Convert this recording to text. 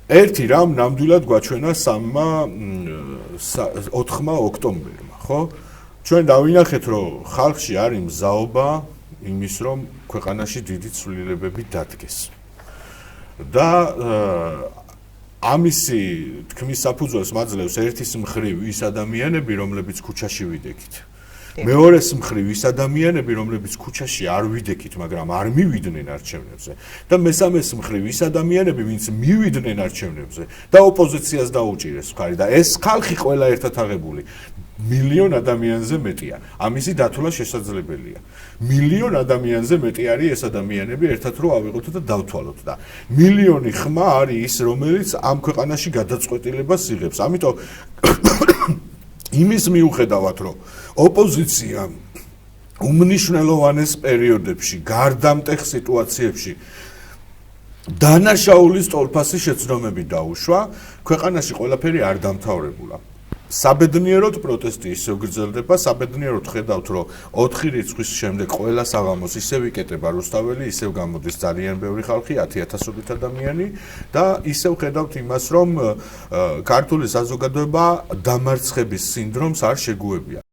ერთი რამ ნამდვილად გვაჩვენა 4 ოქტომბერმა, ხო? ჩვენ დავინახეთ, რომ ხალხში არის მზაობა იმის, რომ ქვეყანაში დიდი ცვლილებები დადგეს. და ამისი თქმის საფუძველს მაძლევს ერთის მხრივ ის ადამიანები, რომლებიც ქუჩაში ვიდექით. მეორეს მხრივ ის ადამიანები, რომლებიც ქუჩაში არ ვიდექით, მაგრამ არ მივიდნენ არჩევნებზე და მესამეს მხრივ ის ადამიანები, ვინც მივიდნენ არჩევნებზე და ოპოზიციას დაუჭირეს მხარი და ეს ხალხი ყველა ერთად აღებული მილიონ ადამიანზე მეტია. ამისი დათვლა შესაძლებელია. მილიონ ადამიანზე მეტი არის ეს ადამიანები ერთად რო ავიღოთ და დავთვალოთ და მილიონი ხმა არის ის, რომელიც ამ ქვეყანაში გადაწყვეტილებას იღებს. ამიტომ იმის მიუხედავად, რომ ოპოზიცია უმნიშვნელოვანეს პერიოდებში, გარდამტეხ სიტუაციებში დანაშაულის ტოლფასი შეცდომები დაუშვა, ქვეყანაში ყველაფერი არ დამთავრებულა. საბედნიეროდ პროტესტი ისევ გრძელდება, საბედნიეროდ ხედავთ, რომ 4 რიცხვის შემდეგ ყველა საღამოს ისევ იკეტება რუსთაველი, ისევ გამოდის ძალიან ბევრი ხალხი, 10,000-ობით ადამიანი და ისევ ხედავთ იმას, რომ ქართული საზოგადოება დამარცხების სინდრომს არ შეგუებია.